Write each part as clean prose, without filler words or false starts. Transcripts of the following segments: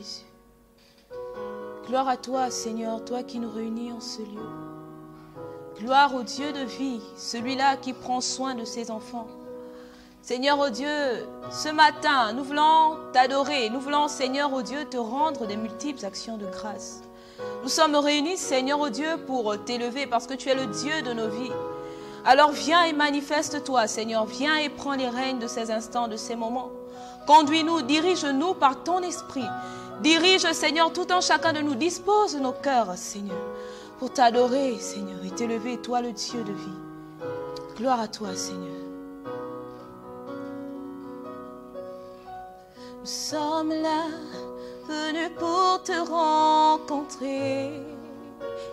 Jésus. Gloire à toi, Seigneur, toi qui nous réunis en ce lieu. Gloire au Dieu de vie, celui-là qui prend soin de ses enfants. Seigneur, oh Dieu, ce matin, nous voulons t'adorer. Nous voulons, Seigneur, oh Dieu, te rendre des multiples actions de grâce. Nous sommes réunis, Seigneur, oh Dieu, pour t'élever parce que tu es le Dieu de nos vies. Alors viens et manifeste-toi, Seigneur. Viens et prends les rênes de ces instants, de ces moments. Conduis-nous, dirige-nous par ton esprit. Dirige, Seigneur, tout en chacun de nous. Dispose nos cœurs, Seigneur, pour t'adorer, Seigneur, et t'élever, toi le Dieu de vie. Gloire à toi, Seigneur. Nous sommes là, venus pour te rencontrer.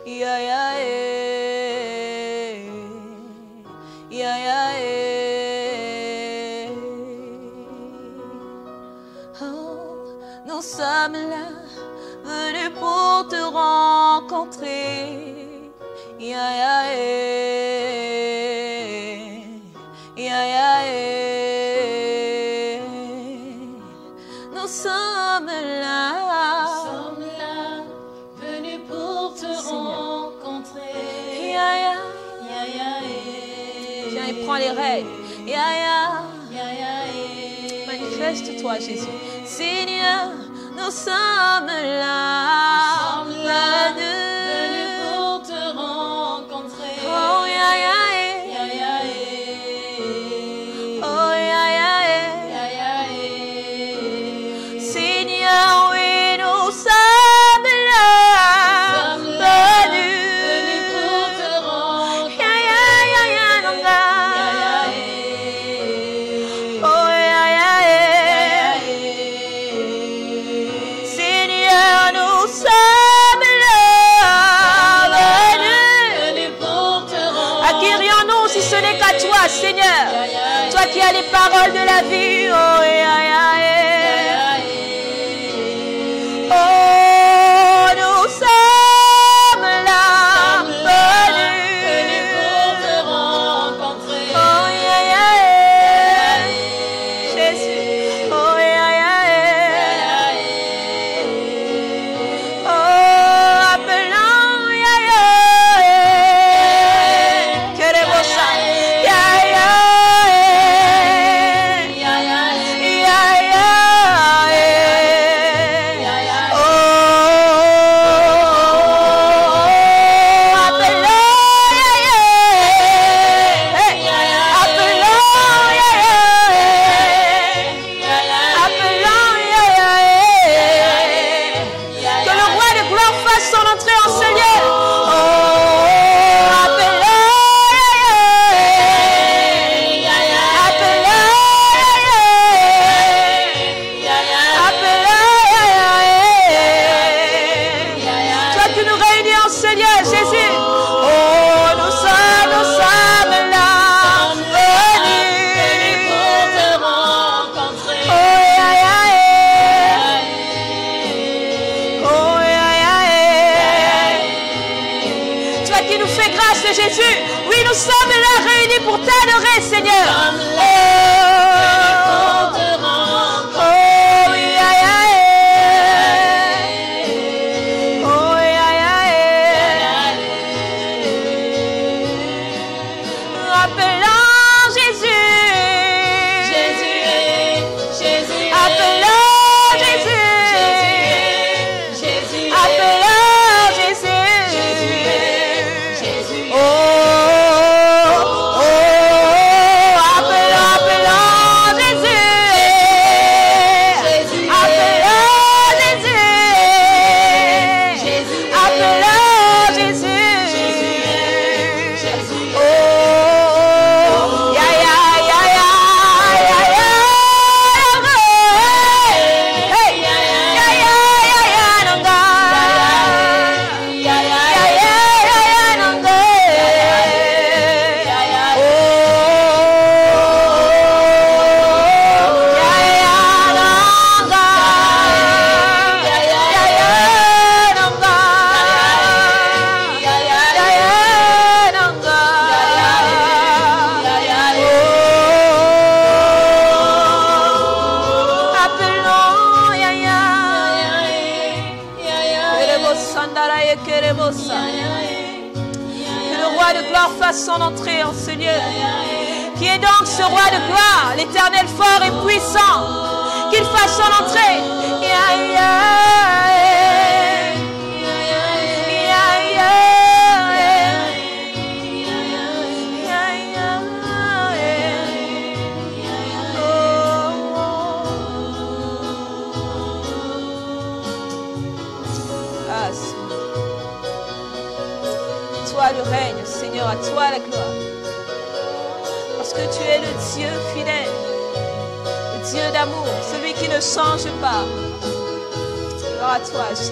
Ya, ya, eh. Ya, ya, eh. Oh, nous sommes là, venus pour te rencontrer. Ya, ya, eh. Ya, ya, eh. Nous sommes là, venus pour te rencontrer. Ya, ya. Ya, ya, Viens et prends les rênes. Ya, ya. ya, ya, Manifeste-toi, Jésus. Seigneur, nous sommes là. venus pour te rencontrer. Oh, ya, ya, Ya, ya, oh, ya, ya, ya, ya, Seigneur, oui, nous sommes là. venus pour te rencontrer. Ya, ya, ya, ya, non, Ya, ya. ya, Oh, ya, ya, Seigneur, nous sommes là. venus pour te rencontrer. Acquérions-nous si ce n'est qu'à toi, Seigneur. Toi qui as les paroles de la vie. Oh, ya, ya, oh, nous sommes là. Venus pour te rencontrer. Oh, ya, ya, Jésus. Oh, ya, ya, oh, appelant, ya, ya, queremos ça. Ya, ya, Ya, ya, ya, ya, oh, appelant, ya, ya, appelant, ya, appelant, ya, que le roi de gloire fasse son entrée en ce lieu. Oh, appelant, toi qui nous réunis en ce lieu, Jésus. Oh, nous sommes là, venus pour te rencontrer. Oh, ya, ya, oh, ya, ya, toi qui nous fais grâce, Jésus. Oui, nous sommes là réunis pour t'adorer, Seigneur. Oh, oh, ya, ya, oh, ya, ya, appelant Jésus. Appelant Jésus. Appelant Jésus. Oh, oh, appelant Que le roi de gloire fasse son entrée en ce lieu. Qui est donc ce roi de gloire, l'Éternel fort et puissant, qu'il fasse son entrée. Toi le règne, Seigneur, à toi la gloire. Parce que tu es le Dieu fidèle, le Dieu d'amour, celui qui ne change pas. Gloire à toi, Jésus.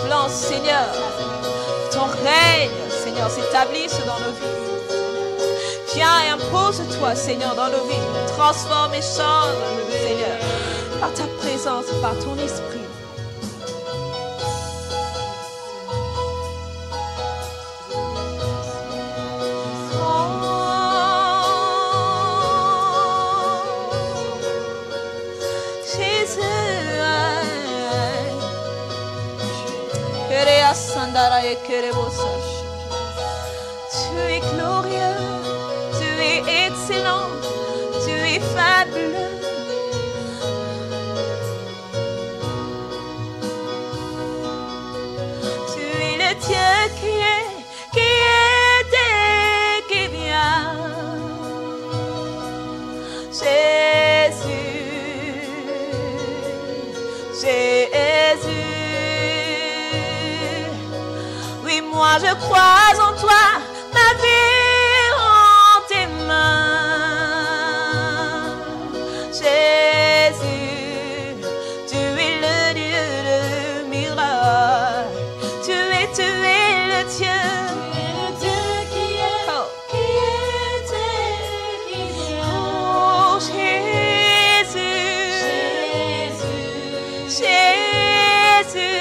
Voulons, Seigneur, ton règne, Seigneur, s'établisse dans nos vies. Viens et impose-toi, Seigneur, dans nos vies. Transforme et change, Seigneur, par ta présence, par ton esprit. Tu es glorieux, tu es excellent, tu es fabuleux. Tu es le Dieu qui était, qui vient. Jésus, Jésus. Moi je crois en toi, ma vie en tes mains. Jésus, tu es le Dieu de miracle. Tu es le Dieu. Tu es le Dieu qui était, qui vient. Oh Jésus, Jésus, Jésus.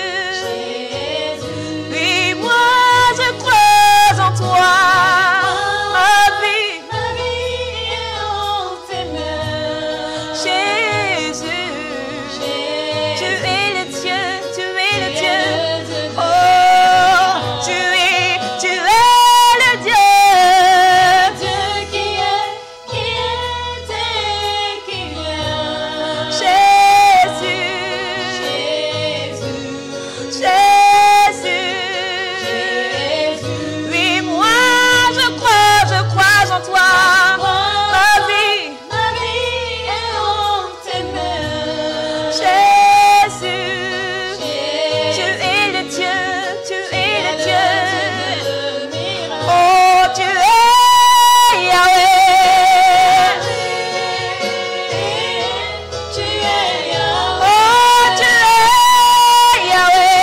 Toi, ma vie est en tes mains. Jésus, tu es le Dieu, tu es le Dieu. Oh, tu es le Dieu. Dieu qui était, qui vient. Jésus, Jésus. Toi, ma vie est en tes mains. Jésus, tu es le Dieu, tu es le Dieu. Oh, tu es Yahweh. Tu es Yahweh. Oh, tu es Yahweh.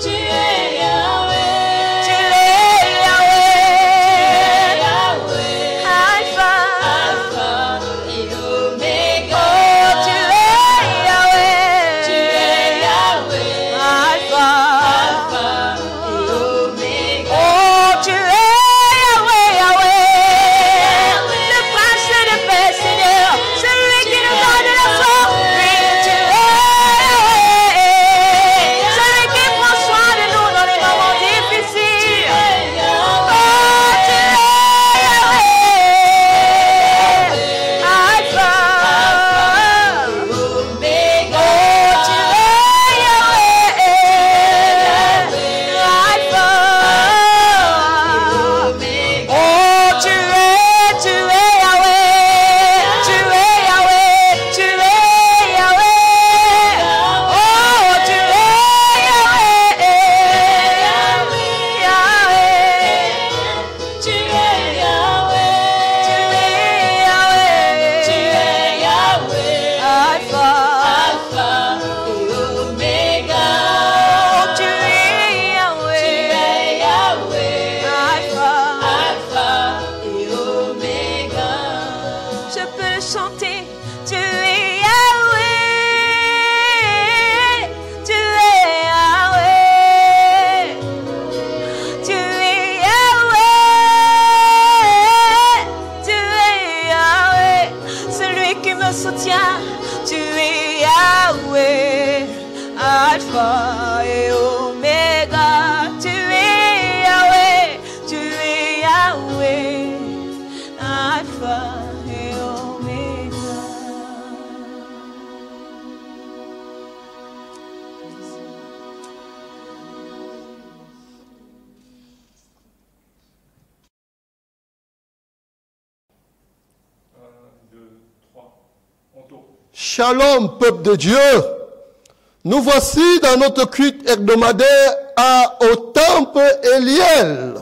Tu es Yahweh. soutien, tu es Alpha et Omega, tu es Yahweh, tu es Yahweh, Alpha et Omega. Shalom, peuple de Dieu. Nous voici dans notre culte hebdomadaire au temple Eliel.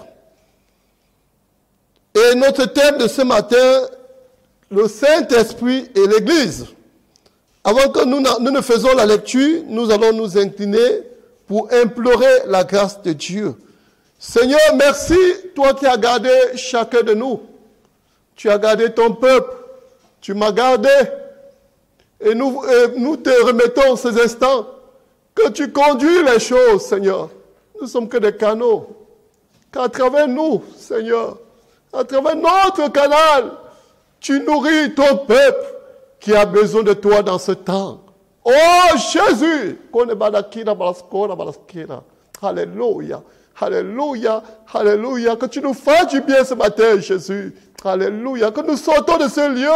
Et notre thème de ce matin, le Saint-Esprit et l'Église. Avant que nous ne faisons la lecture, nous allons nous incliner pour implorer la grâce de Dieu. Seigneur, merci, toi qui as gardé chacun de nous. Tu as gardé ton peuple. Tu m'as gardé. Et nous te remettons ces instants que tu conduis les choses, Seigneur. Nous ne sommes que des canaux. Qu'à travers nous, Seigneur, à travers notre canal, tu nourris ton peuple qui a besoin de toi dans ce temps. Oh Jésus! Alléluia. Alléluia. Alléluia. Que tu nous fasses du bien ce matin, Jésus. Alléluia. Que nous sortons de ce lieu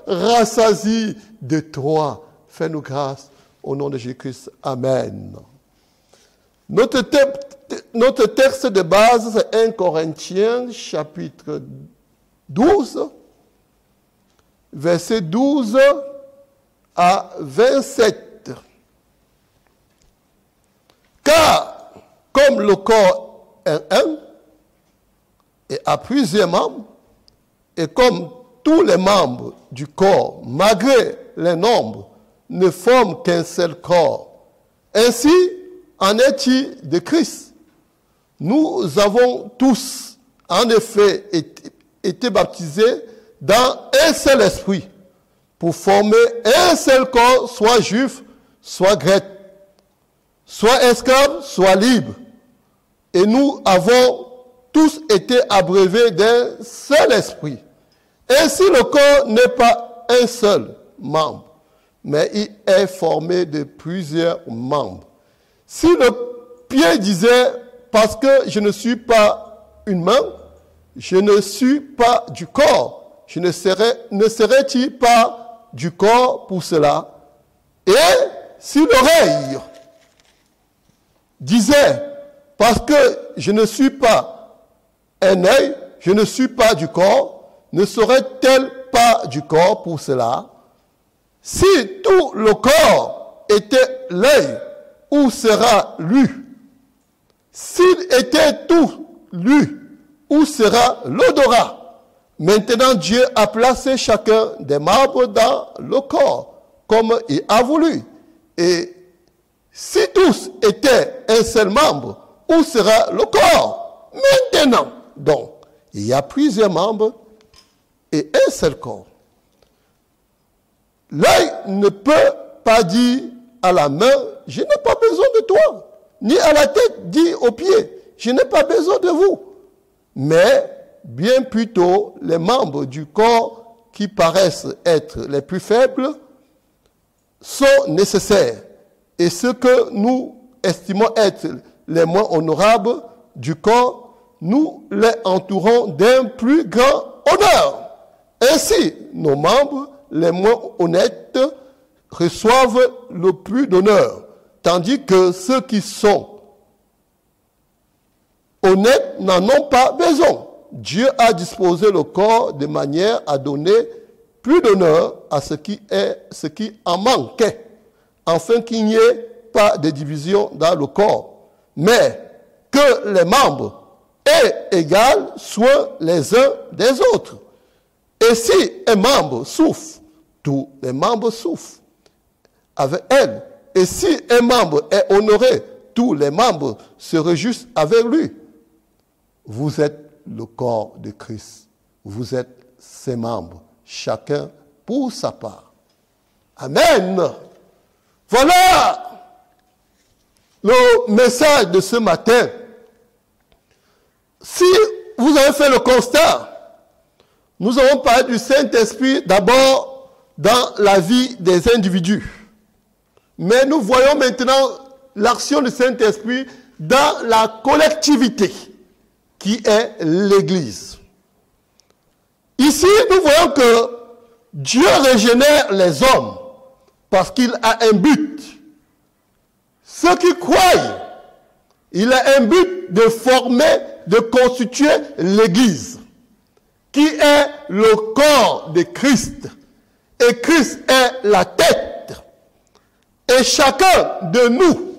rassasiés de toi. Fais-nous grâce. Au nom de Jésus-Christ. Amen. Notre texte de base, c'est 1 Corinthiens, chapitre 12, versets 12 à 27. Car, comme le corps est un, et a plusieurs membres, et comme tous les membres du corps, malgré les nombres, ne forment qu'un seul corps, ainsi en est-il de Christ. Nous avons tous, en effet, été baptisés dans un seul esprit, pour former un seul corps, soit juif, soit grec, soit esclave, soit libre. Et nous avons tous été abreuvés d'un seul esprit. Ainsi, le corps n'est pas un seul membre, mais il est formé de plusieurs membres. Si le pied disait, parce que je ne suis pas une main, je ne suis pas du corps, ne serait-il pas du corps pour cela? Et si l'oreille disait, parce que je ne suis pas un œil, je ne suis pas du corps, ne serait-elle pas du corps pour cela? Si tout le corps était l'œil, où sera l'œil? S'il était tout l'œil, où sera l'odorat? Maintenant, Dieu a placé chacun des membres dans le corps, comme il a voulu. Et si tous étaient un seul membre, où sera le corps? Maintenant, donc, il y a plusieurs membres et un seul corps. L'œil ne peut pas dire à la main, je n'ai pas besoin de toi. Ni à la tête, dit aux pieds, je n'ai pas besoin de vous. Mais bien plutôt, les membres du corps qui paraissent être les plus faibles sont nécessaires. Et ce que nous estimons être les moins honorables du corps, nous les entourons d'un plus grand honneur. Ainsi, nos membres les moins honnêtes reçoivent le plus d'honneur, tandis que ceux qui sont honnêtes n'en ont pas besoin. Dieu a disposé le corps de manière à donner plus d'honneur à ce qui en manquait, afin qu'il n'y ait pas de division dans le corps, mais que les membres aient égal soin les uns des autres. Et si un membre souffre, tous les membres souffrent avec elle. Et si un membre est honoré, tous les membres se réjouissent avec lui. Vous êtes le corps de Christ. Vous êtes ses membres, chacun pour sa part. Amen. Voilà le message de ce matin. Si vous avez fait le constat, nous avons parlé du Saint-Esprit d'abord dans la vie des individus. Mais nous voyons maintenant l'action du Saint-Esprit dans la collectivité qui est l'Église. Ici, nous voyons que Dieu régénère les hommes parce qu'il a un but. Ceux qui croient, il a un but de former, de constituer l'Église, qui est le corps de Christ. Et Christ est la tête. Et chacun de nous,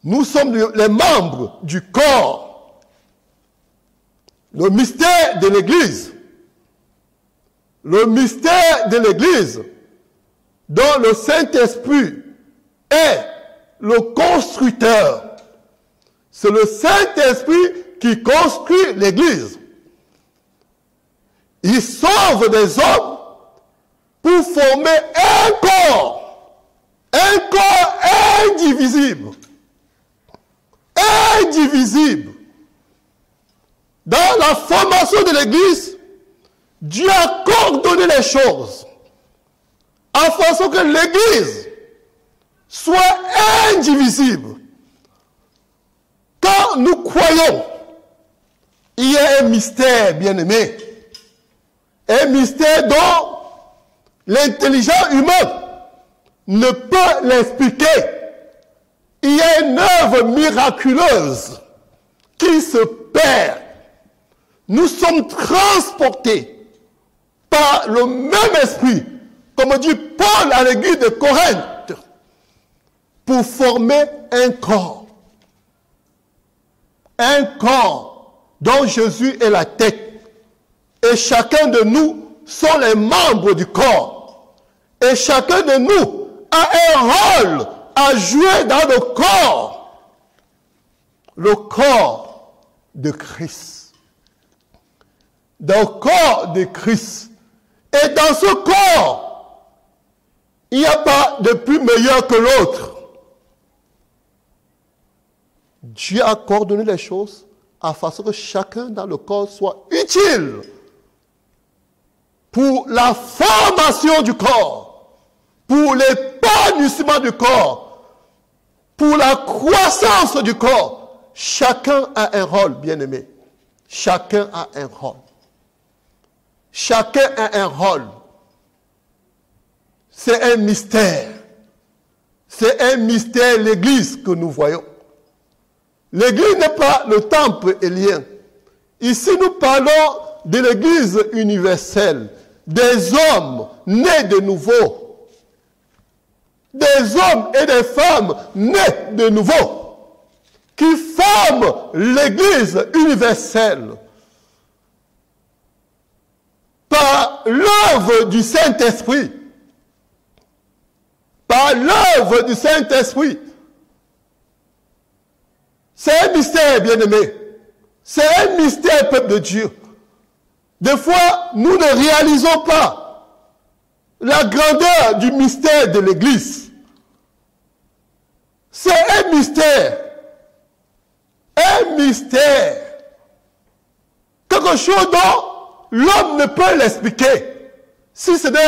nous sommes les membres du corps. Le mystère de l'Église. Le mystère de l'Église, dont le Saint-Esprit est le constructeur. C'est le Saint-Esprit qui construit l'Église. Il sauve des hommes pour former un corps indivisible. Indivisible. Dans la formation de l'Église, Dieu a coordonné les choses en façon que l'Église soit indivisible. Quand nous croyons, il y a un mystère, bien-aimé. Un mystère dont l'intelligence humaine ne peut l'expliquer. Il y a une œuvre miraculeuse qui se perd. Nous sommes transportés par le même esprit, comme dit Paul à l'église de Corinthe, pour former un corps. Un corps dont Jésus est la tête. Et chacun de nous sont les membres du corps. Et chacun de nous a un rôle à jouer dans le corps. Le corps de Christ. Dans le corps de Christ. Et dans ce corps, il n'y a pas de plus meilleur que l'autre. Dieu a coordonné les choses afin que chacun dans le corps soit utile pour la formation du corps, pour l'épanouissement du corps, pour la croissance du corps. Chacun a un rôle, bien-aimé. Chacun a un rôle. Chacun a un rôle. C'est un mystère. C'est un mystère, l'Église que nous voyons. L'Église n'est pas le temple élien. Ici, nous parlons de l'Église universelle, des hommes nés de nouveau, des hommes et des femmes nés de nouveau, qui forment l'Église universelle par l'œuvre du Saint-Esprit. Par l'œuvre du Saint-Esprit. C'est un mystère, bien-aimé. C'est un mystère, peuple de Dieu. Des fois, nous ne réalisons pas la grandeur du mystère de l'Église. C'est un mystère. Un mystère. Quelque chose dont l'homme ne peut l'expliquer. Si ce n'est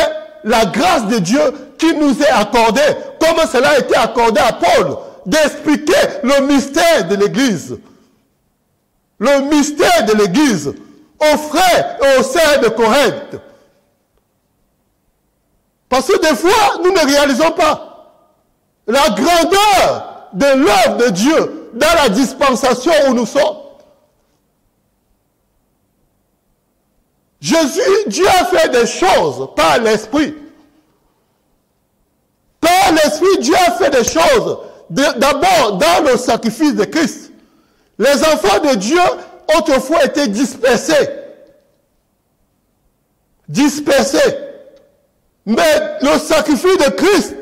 la grâce de Dieu qui nous est accordée, comme cela a été accordé à Paul, d'expliquer le mystère de l'Église. Le mystère de l'Église aux frères et aux sœurs de Corinthe. Parce que des fois, nous ne réalisons pas la grandeur de l'œuvre de Dieu dans la dispensation où nous sommes. Dieu a fait des choses par l'Esprit. Par l'Esprit, Dieu a fait des choses. D'abord, dans le sacrifice de Christ. Les enfants de Dieu, autrefois, étaient dispersés. Dispersés. Mais le sacrifice de Christ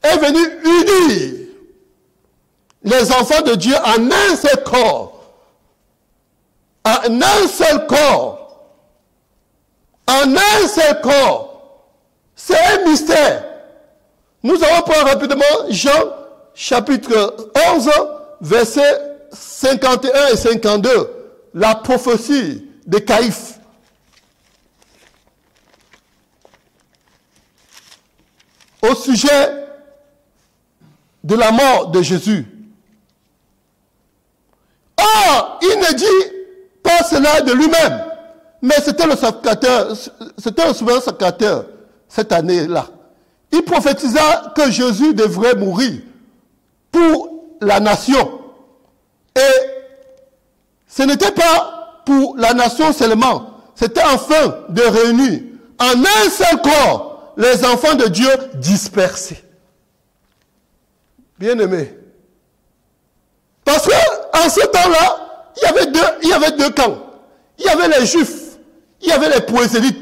est venu unir les enfants de Dieu en un seul corps. En un seul corps. En un seul corps. C'est un mystère. Nous allons prendre rapidement Jean chapitre 11, versets 51 et 52. La prophétie de Caïphe. Au sujet de la mort de Jésus. Or, il ne dit pas cela de lui-même, mais c'était le sacrificateur, c'était le souverain sacrificateur cette année-là. Il prophétisa que Jésus devrait mourir pour la nation. Et ce n'était pas pour la nation seulement, c'était afin de réunir en un seul corps les enfants de Dieu dispersés. Bien-aimés. Parce qu'en ce temps-là, il y avait deux camps. Il y avait les Juifs, il y avait les prosélytes,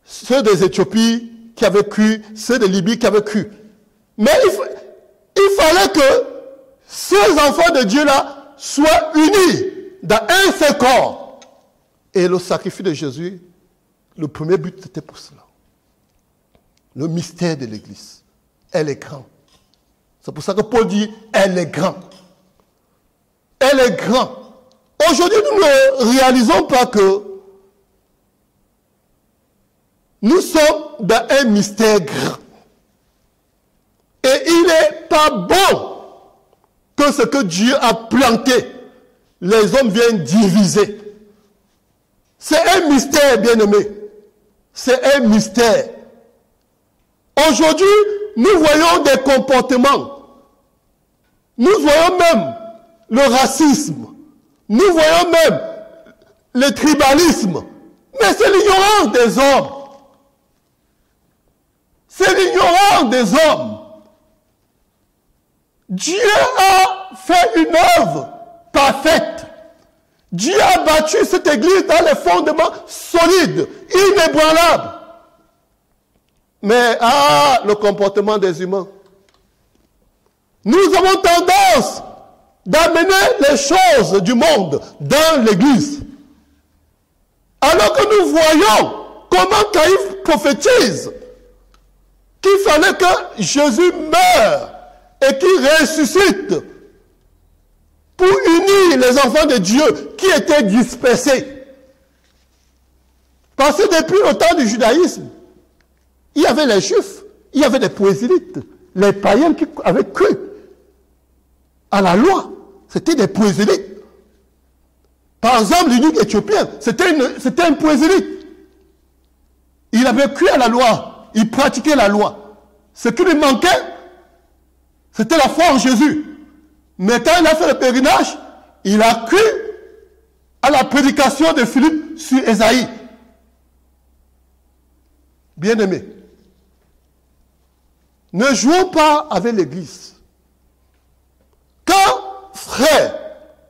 ceux des Éthiopies qui avaient cru, ceux de Libye qui avaient cru. Mais il fallait que ces enfants de Dieu-là soient unis dans un seul corps. Et le sacrifice de Jésus, le premier but, c'était pour cela. Le mystère de l'Église. Elle est grande. C'est pour ça que Paul dit, elle est grande. Elle est grande. Aujourd'hui, nous ne réalisons pas que nous sommes dans un mystère grand. Et il n'est pas bon que ce que Dieu a planté, les hommes viennent diviser. C'est un mystère, bien-aimé. C'est un mystère. Aujourd'hui, nous voyons des comportements. Nous voyons même le racisme. Nous voyons même le tribalisme. Mais c'est l'ignorance des hommes. C'est l'ignorance des hommes. Dieu a fait une œuvre parfaite. Dieu a bâti cette église dans les fondements solides, inébranlables. Mais, le comportement des humains. Nous avons tendance d'amener les choses du monde dans l'église. Alors que nous voyons comment Caïphe prophétise qu'il fallait que Jésus meure et qu'il ressuscite pour unir les enfants de Dieu qui étaient dispersés. Parce que depuis le temps du judaïsme, il y avait les Juifs, il y avait les prosélytes, les païens qui avaient cru à la loi. C'était des prosélytes. Par exemple, l'unique éthiopien, c'était un prosélyte. Il avait cru à la loi, il pratiquait la loi. Ce qui lui manquait, c'était la foi en Jésus. Mais quand il a fait le pèlerinage, il a cru à la prédication de Philippe sur Ésaïe. Bien-aimés, ne jouons pas avec l'Église. Quand, frère,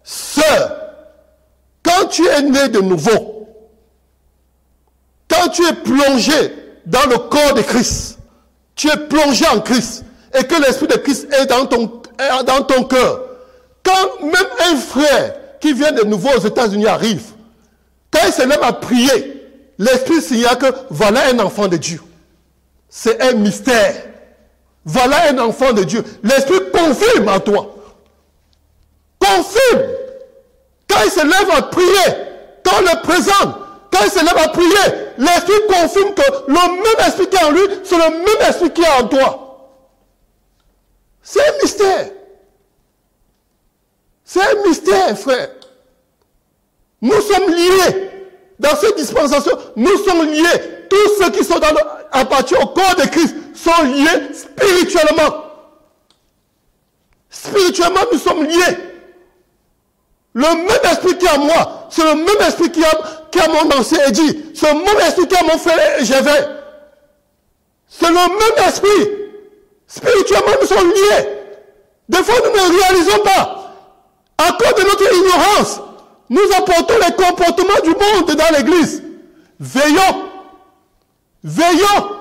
sœur, quand tu es né de nouveau, quand tu es plongé dans le corps de Christ, tu es plongé en Christ, et que l'Esprit de Christ est dans ton cœur, quand même un frère qui vient de nouveau aux États-Unis arrive, quand il se lève à prier, l'Esprit signale que voilà un enfant de Dieu. C'est un mystère. Voilà un enfant de Dieu. L'Esprit confirme en toi. Confirme. Quand il se lève à prier, quand on le présente, quand il se lève à prier, l'Esprit confirme que le même Esprit qui est en lui, c'est le même Esprit qui est en toi. C'est un mystère. C'est un mystère, frère. Nous sommes liés. Dans cette dispensation, nous sommes liés. Tous ceux qui sont appartiennent au corps de Christ sont liés spirituellement. Spirituellement, nous sommes liés. Le même esprit qui est en moi, c'est le même esprit qui a mon ancien Eddy. C'est le même esprit qui a mon frère Gévin. C'est le même esprit. Spirituellement, nous sommes liés. Des fois, nous ne réalisons pas. À cause de notre ignorance, nous apportons les comportements du monde dans l'église. Veillons. Veillons.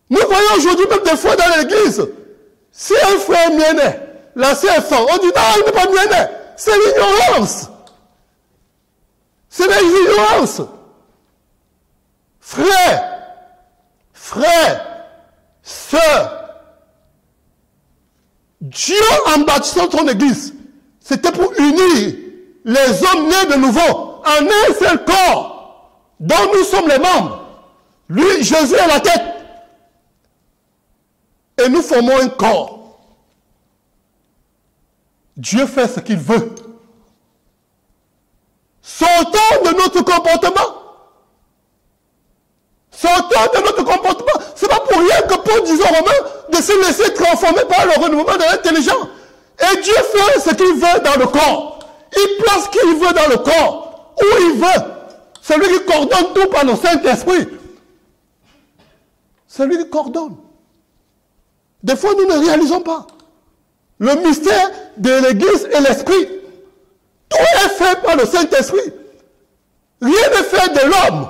Nous voyons aujourd'hui même des fois dans l'église, si un frère est né, la sœur est fort, on dit non, il n'est pas né. C'est l'ignorance. C'est l'ignorance. Frère, sœur, Dieu en bâtissant son église, c'était pour unir les hommes nés de nouveau en un seul corps dont nous sommes les membres. Lui, Jésus est la tête. Et nous formons un corps. Dieu fait ce qu'il veut. Sortons de notre comportement. Sortons de notre comportement. Ce n'est pas pour rien que Paul disait aux Romains de se laisser transformer par le renouvellement de l'intelligence. Et Dieu fait ce qu'il veut dans le corps. Il place ce qu'il veut dans le corps. Où il veut. C'est lui qui coordonne tout par le Saint-Esprit. C'est lui qui coordonne. Des fois, nous ne réalisons pas. Le mystère de l'Église et l'Esprit. Tout est fait par le Saint-Esprit. Rien n'est fait de l'homme.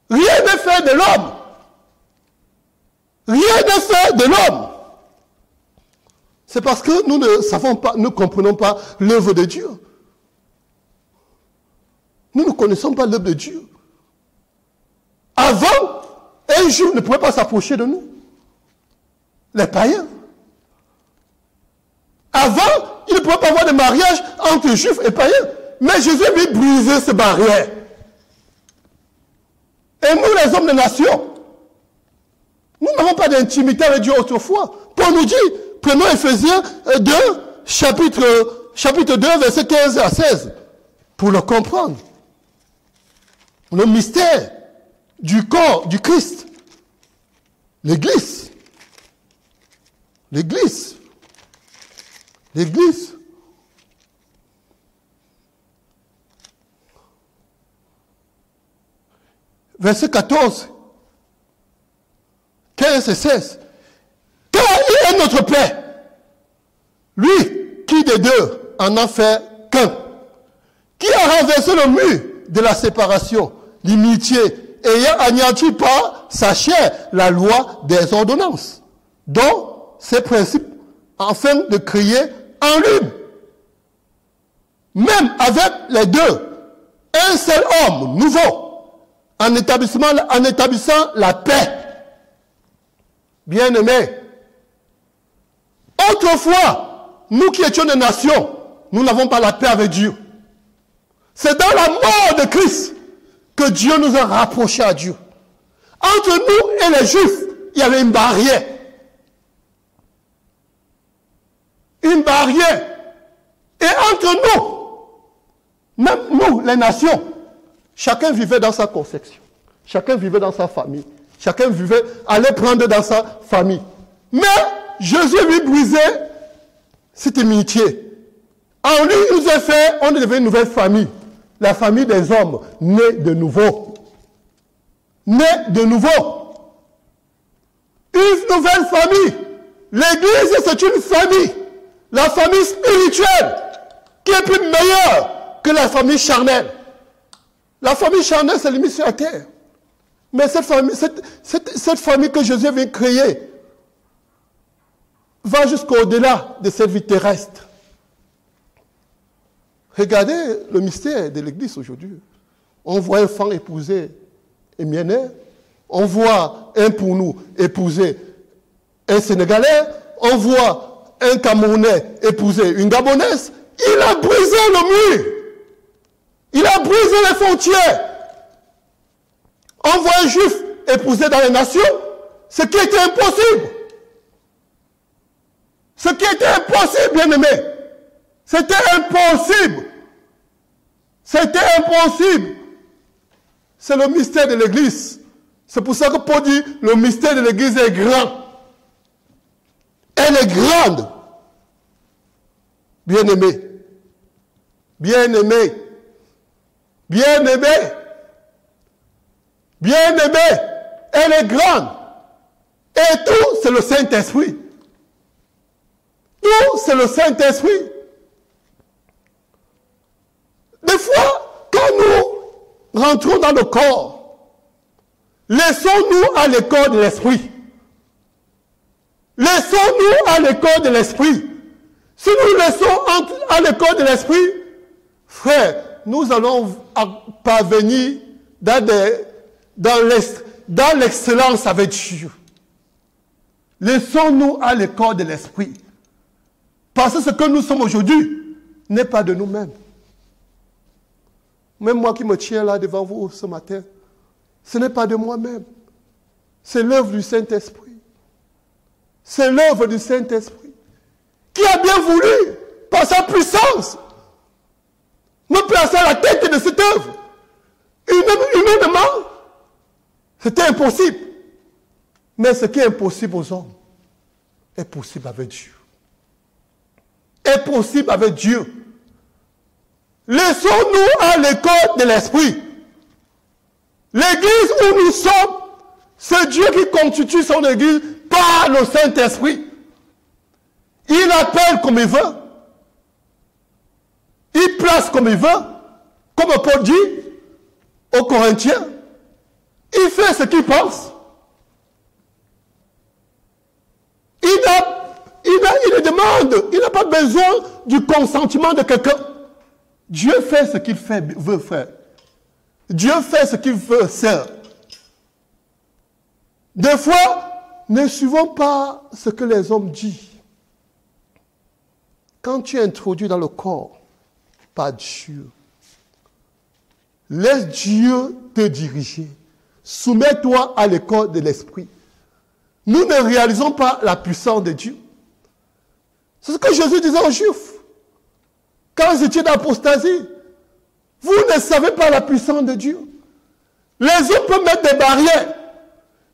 Rien n'est fait de l'homme. Rien n'est fait de l'homme. C'est parce que nous ne savons pas, nous ne comprenons pas l'œuvre de Dieu. Nous ne connaissons pas l'œuvre de Dieu. Avant, un juif ne pouvait pas s'approcher de nous. Les païens. Avant, il ne pouvait pas avoir de mariage entre juifs et païens. Mais Jésus est venu briser ces barrières. Et nous, les hommes de nation, nous n'avons pas d'intimité avec Dieu autrefois. Paul nous dit, prenons Éphésiens 2, chapitre 2, versets 15 à 16, pour le comprendre. Le mystère du corps du Christ. L'Église. L'Église. L'Église. Verset 14, 15 et 16. Car il est notre Père, lui qui des deux en a fait qu'un, qui a renversé le mur de la séparation, l'imitié, ayant anéanti par sa chair la loi des ordonnances, dont ces principes, afin de créer en lui, même avec les deux, un seul homme nouveau, en établissant la paix. Bien-aimés, autrefois, nous qui étions des nations, nous n'avons pas la paix avec Dieu. C'est dans la mort de Christ que Dieu nous a rapprochés à Dieu. Entre nous et les Juifs, il y avait une barrière. Une barrière. Et entre nous, même nous, les nations, chacun vivait dans sa conception. Chacun vivait dans sa famille. Chacun vivait, allait prendre dans sa famille. Mais Jésus lui brisait cette amitié. En lui, il nous a fait, on est devenu une nouvelle famille. La famille des hommes, nés de nouveau. Nés de nouveau. Une nouvelle famille. L'Église, c'est une famille. La famille spirituelle, qui est plus meilleure que la famille charnelle. La famille charnelle, c'est limite sur la terre. Mais cette famille que Jésus vient créer va jusqu'au-delà de cette vie terrestre. Regardez le mystère de l'Église aujourd'hui. On voit un femme épouser un Mienais. On voit un pour nous épouser un Sénégalais. On voit un Camerounais épouser une Gabonaise. Il a brisé le mur. Il a brisé les frontières. On voit un juif épouser dans les nations, ce qui était impossible. Ce qui était impossible, bien-aimé. C'était impossible. C'était impossible. C'est le mystère de l'Église. C'est pour ça que Paul dit, le mystère de l'Église est grand. Elle est grande. Bien-aimé. Bien-aimé. Bien-aimé. Bien-aimé. Elle est grande. Et tout, c'est le Saint-Esprit. Tout, c'est le Saint-Esprit. Des fois, quand nous rentrons dans le corps, laissons-nous à l'école de l'Esprit. Laissons-nous à l'école de l'Esprit. Si nous laissons à l'école de l'Esprit, frère, nous allons parvenir dans l'excellence avec Dieu. Laissons-nous à l'école de l'Esprit. Parce que ce que nous sommes aujourd'hui n'est pas de nous-mêmes. Même moi qui me tiens là devant vous ce matin, ce n'est pas de moi-même. C'est l'œuvre du Saint-Esprit. C'est l'œuvre du Saint-Esprit qui a bien voulu, par sa puissance, me placer à la tête de cette œuvre. Humainement, c'était impossible. Mais ce qui est impossible aux hommes est possible avec Dieu. Est possible avec Dieu. Laissons-nous à l'école de l'esprit. L'église où nous sommes, c'est Dieu qui constitue son église par le Saint-Esprit. Il appelle comme il veut. Il place comme il veut. Comme Paul dit aux Corinthiens. Il fait ce qu'il pense. Il ne demande, il n'a pas besoin du consentement de quelqu'un. Dieu fait ce qu'il veut faire. Dieu fait ce qu'il veut faire. Des fois, ne suivons pas ce que les hommes disent. Quand tu es introduit dans le corps par Dieu, laisse Dieu te diriger. Soumets-toi à l'école de l'esprit. Nous ne réalisons pas la puissance de Dieu. C'est ce que Jésus disait aux Juifs. Quand vous étiez dans l'apostasie, vous ne savez pas la puissance de Dieu. Les hommes peuvent mettre des barrières,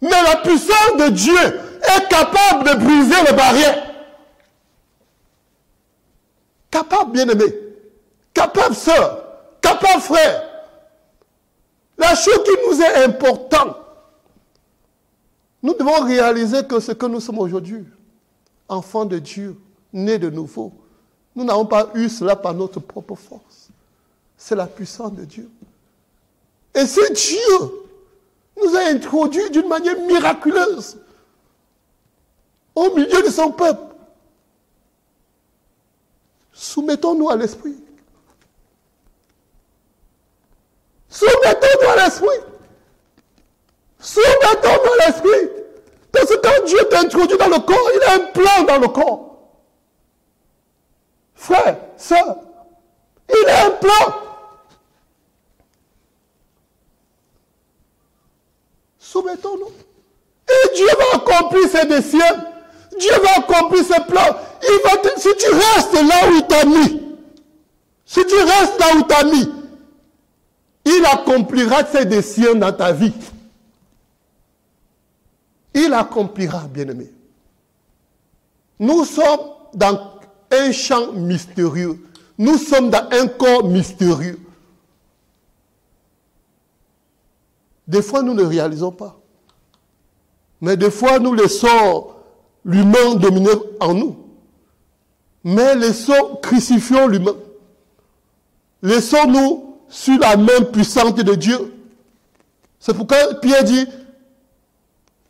mais la puissance de Dieu est capable de briser les barrières. Capable, bien-aimé. Capable, sœur. Capable, frère. La chose qui nous est importante, nous devons réaliser que ce que nous sommes aujourd'hui, enfants de Dieu, nés de nouveau, nous n'avons pas eu cela par notre propre force. C'est la puissance de Dieu. Et c'est Dieu nous a introduits d'une manière miraculeuse au milieu de son peuple. Soumettons-nous à l'esprit. Soumettons-nous à l'esprit. Soumettons-nous à l'esprit. Parce que quand Dieu t'introduit dans le corps, il a un plan dans le corps. Frère, sœur, il a un plan. Soumettons-nous. Et Dieu va accomplir ses desseins. Dieu va accomplir ses plans. Si tu restes là où il t'a mis, si tu restes là où il t'a mis, il accomplira ses desseins dans ta vie. Il accomplira, bien-aimé. Nous sommes dans un champ mystérieux. Nous sommes dans un corps mystérieux. Des fois, nous ne réalisons pas. Mais des fois, nous laissons l'humain dominer en nous. Mais crucifions l'humain. Laissons-nous sur la main puissante de Dieu. C'est pourquoi Pierre dit,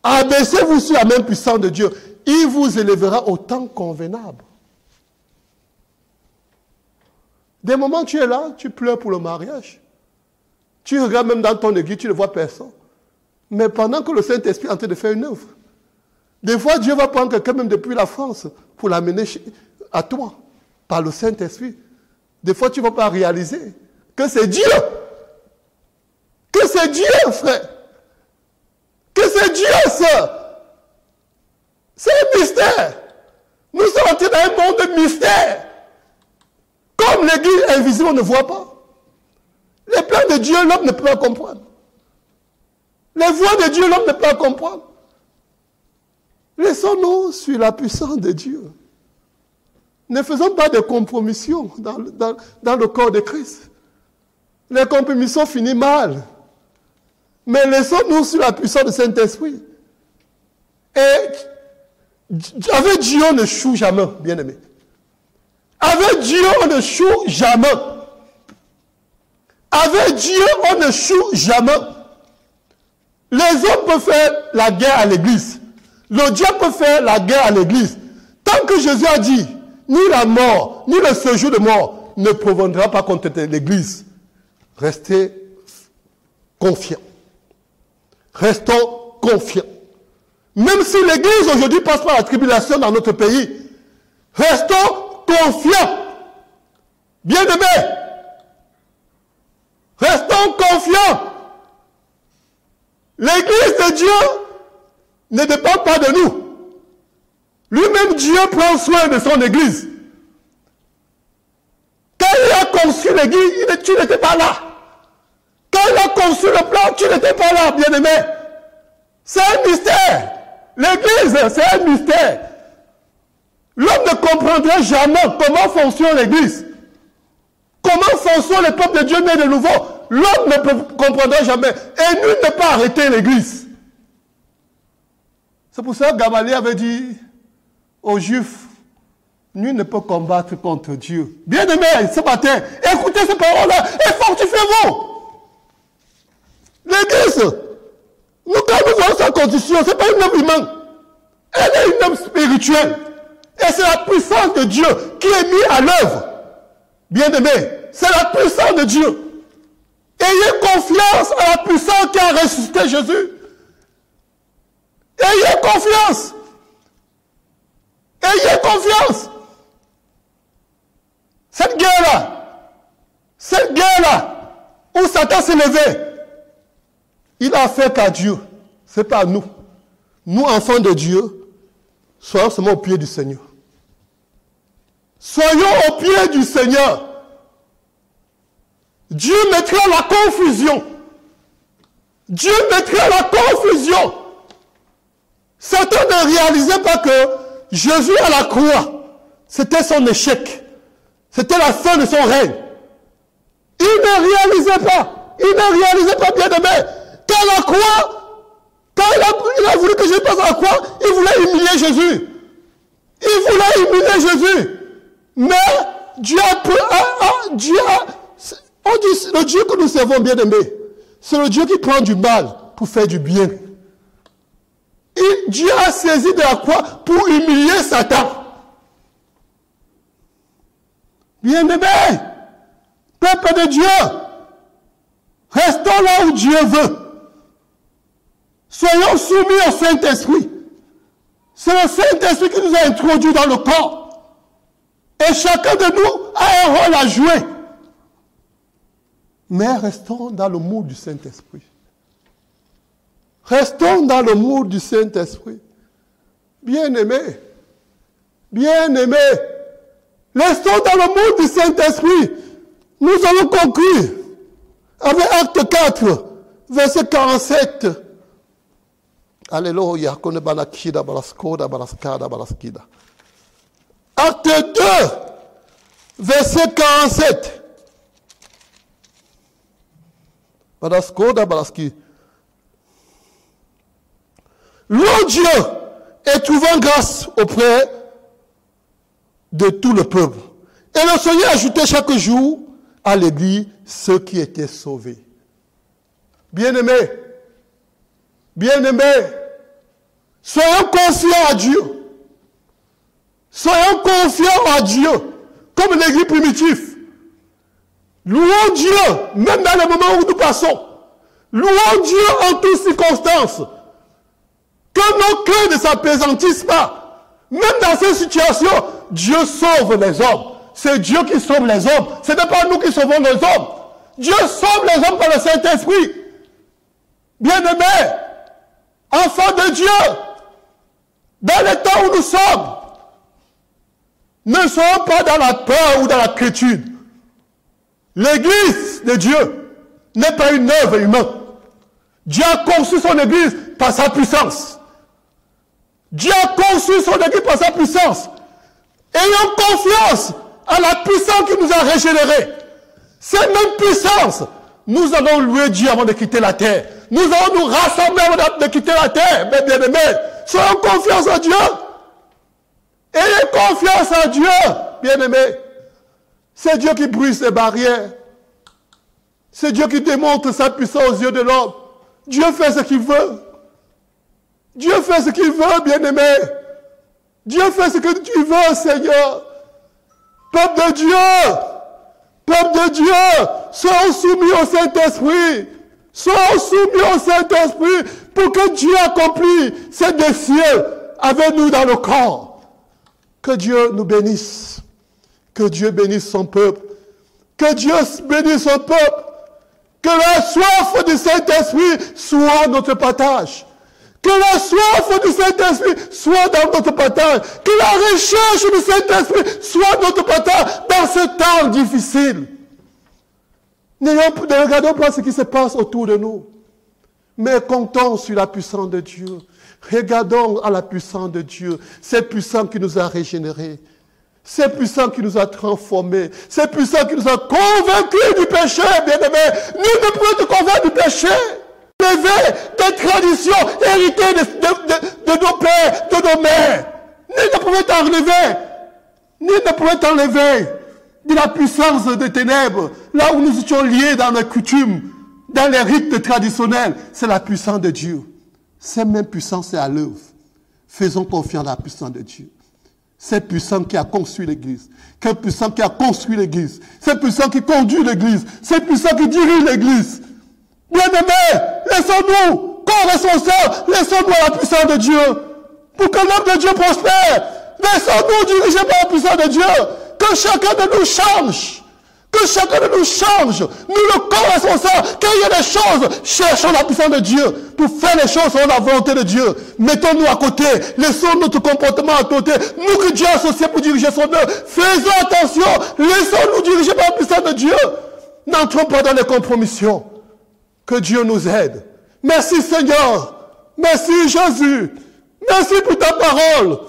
abaissez-vous sur la main puissante de Dieu. Il vous élèvera au temps convenable. Des moments tu es là, tu pleures pour le mariage. Tu regardes même dans ton église, tu ne vois personne. Mais pendant que le Saint-Esprit est en train de faire une œuvre, des fois Dieu va prendre quelqu'un même depuis la France pour l'amener à toi, par le Saint-Esprit. Des fois tu ne vas pas réaliser que c'est Dieu. Que c'est Dieu, frère. Que c'est Dieu, sœur. C'est un mystère. Nous sommes entrés dans un monde de mystère. Comme l'église invisible, on ne voit pas. Les plans de Dieu, l'homme ne peut pas comprendre. Les voies de Dieu, l'homme ne peut pas comprendre. Laissons-nous sur la puissance de Dieu. Ne faisons pas de compromissions dans le corps de Christ. Les compromissions finissent mal. Mais laissons-nous sur la puissance du Saint-Esprit. Et avec Dieu, on ne choue jamais, bien-aimé. Avec Dieu, on ne choue jamais. Avec Dieu, on ne choue jamais. Les hommes peuvent faire la guerre à l'église. Le diable peut faire la guerre à l'église. Tant que Jésus a dit, ni la mort, ni le séjour de mort ne proviendra pas contre l'église. Restez confiants. Restons confiants. Même si l'église aujourd'hui passe par la tribulation dans notre pays, restons confiants. Bien-aimés, restons confiants. L'église de Dieu ne dépend pas de nous. Lui-même, Dieu prend soin de son église. Quand il a conçu l'église, tu n'étais pas là. Quand il a conçu le plan, tu n'étais pas là, bien-aimé. C'est un mystère. L'église, c'est un mystère. L'homme ne comprendra jamais comment fonctionne l'église. Comment fonctionne le peuple de Dieu né de nouveau. L'homme ne comprendra jamais. Et nul ne peut arrêter l'église. C'est pour ça que Gamaliel avait dit aux Juifs, nul ne peut combattre contre Dieu. Bien-aimés, ce matin, écoutez ces paroles-là et fortifiez-vous. L'église, nous, quand nous avons sa condition, ce n'est pas une œuvre humaine. Elle est une œuvre spirituelle. Et c'est la puissance de Dieu qui est mise à l'œuvre. Bien-aimés, c'est la puissance de Dieu. Ayez confiance à la puissance qui a ressuscité Jésus. Ayez confiance. Ayez confiance. Cette guerre-là, où Satan s'est levé, il a fait qu'à Dieu. Ce n'est pas nous. Nous, enfants de Dieu, soyons seulement au pied du Seigneur. Soyons au pied du Seigneur. Dieu mettra la confusion. Dieu mettra la confusion. Satan ne réalisait pas que Jésus à la croix, c'était son échec. C'était la fin de son règne. Il ne réalisait pas, bien aimé. Qu'à la croix, quand il a voulu que Jésus passe à la croix, il voulait humilier Jésus. Mais Dieu on dit, le Dieu que nous servons, bien aimé, c'est le Dieu qui prend du mal pour faire du bien. Et Dieu a saisi de la croix pour humilier Satan. Bien-aimé, peuple de Dieu, restons là où Dieu veut. Soyons soumis au Saint-Esprit. C'est le Saint-Esprit qui nous a introduits dans le corps. Et chacun de nous a un rôle à jouer. Mais restons dans le moule du Saint-Esprit. Restons dans le moule du Saint-Esprit. Bien-aimés, restons dans le moule du Saint-Esprit. Nous allons conclure avec Acte 4, verset 47. Alléluia. Acte 2, verset 47. Louons Dieu et trouvons grâce auprès de tout le peuple. Et le Seigneur ajoutait chaque jour à l'église ceux qui étaient sauvés. Bien-aimés, soyons confiants à Dieu. Soyons confiants à Dieu, comme l'église primitive. Louons Dieu, même dans les moments où nous passons. Louons Dieu en toutes circonstances. Que nos cœurs ne s'apaisantissent pas. Même dans ces situations, Dieu sauve les hommes. C'est Dieu qui sauve les hommes. Ce n'est pas nous qui sauvons les hommes. Dieu sauve les hommes par le Saint-Esprit. Bien-aimés, enfants de Dieu, dans les temps où nous sommes, ne soyons pas dans la peur ou dans la quiétude. L'église de Dieu n'est pas une œuvre humaine. Dieu a conçu son église par sa puissance. Dieu a conçu son église par sa puissance. Ayons confiance à la puissance qui nous a régénérés. Cette même puissance, nous allons louer Dieu avant de quitter la terre. Nous allons nous rassembler avant de quitter la terre. Mes bien-aimés, soyons confiance en Dieu. Ayez confiance en Dieu, bien-aimés. C'est Dieu qui brise les barrières. C'est Dieu qui démontre sa puissance aux yeux de l'homme. Dieu fait ce qu'il veut. Dieu fait ce qu'il veut, bien-aimé. Dieu fait ce que tu veux, Seigneur. Peuple de Dieu, soyons soumis au Saint-Esprit. Soyons soumis au Saint-Esprit pour que Dieu accomplisse ses désirs avec nous dans le corps. Que Dieu nous bénisse. Que Dieu bénisse son peuple. Que Dieu bénisse son peuple. Que la soif du Saint-Esprit soit notre partage. Que la soif du Saint-Esprit soit dans notre partage. Que la recherche du Saint-Esprit soit notre partage dans ce temps difficile. Ne regardons pas ce qui se passe autour de nous, mais comptons sur la puissance de Dieu. Regardons à la puissance de Dieu. C'est puissant qui nous a régénérés. C'est puissant qui nous a transformés. C'est puissant qui nous a convaincus du péché, bien-aimés. Nous ne pouvons te convaincre du péché. Lever des traditions héritées de nos pères, de nos mères. Nous ne pouvons t'enlever. Nous ne pouvons t'enlever de la puissance des ténèbres. Là où nous étions liés dans les coutumes, dans les rites traditionnels, c'est la puissance de Dieu. Cette même puissance est à l'œuvre. Faisons confiance à la puissance de Dieu. C'est puissant qui a construit l'Église. C'est puissant qui a construit l'Église. C'est puissant qui conduit l'Église. C'est puissant qui dirige l'Église. Bien-aimés, laissons-nous, co-responsables, laissons-nous à la puissance de Dieu. Pour que l'homme de Dieu prospère. Laissons-nous diriger par la puissance de Dieu. Que chacun de nous change. Que chacun de nous change. Nous le co-responsables. Qu'il y ait des choses, cherchons la puissance de Dieu. Pour faire les choses selon la volonté de Dieu. Mettons-nous à côté. Laissons notre comportement à côté. Nous que Dieu a associé pour diriger son œuvre. Faisons attention. Laissons-nous diriger par la puissance de Dieu. N'entrons pas dans les compromissions. Que Dieu nous aide. Merci Seigneur. Merci Jésus. Merci pour ta parole.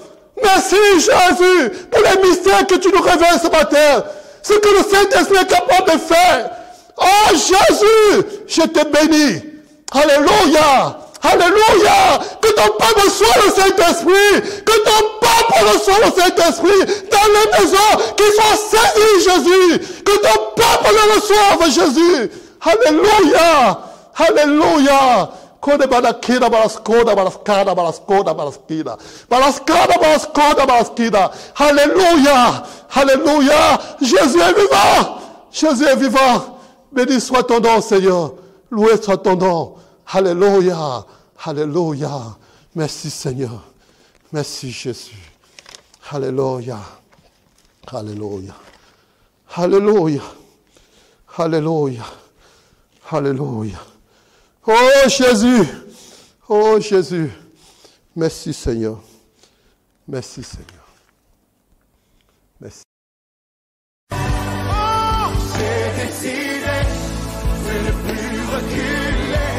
Merci Jésus pour les mystères que tu nous révèles ce matin. Ce que le Saint-Esprit est capable de faire. Oh Jésus, je te bénis. Alléluia. Alléluia. Que ton peuple soit le Saint-Esprit. Que ton peuple reçoive le Saint-Esprit dans les maisons qui sont saisies, Jésus. Que ton peuple le reçoive, Jésus. Alléluia. Alléluia. Kode balakida balaskoda balaskada balaskoda balaskida. Balaskada balaskoda balaskida. Alléluia. Alléluia. Jésus est vivant. Jésus est vivant. Béni soit ton nom, Seigneur. Loué soit ton nom. Alléluia. Alléluia. Merci, Seigneur. Merci, Jésus. Alléluia. Alléluia. Alléluia. Alléluia. Alléluia. Oh Jésus. Oh Jésus. Merci, Seigneur. Merci, Seigneur. Merci. J'ai décidé de ne plus reculer.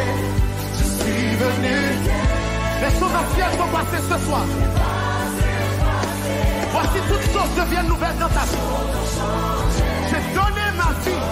Je suis venu. Les choses anciennes sont passées ce soir. Voici toutes choses deviennent nouvelles dans ta vie. J'ai donné ma vie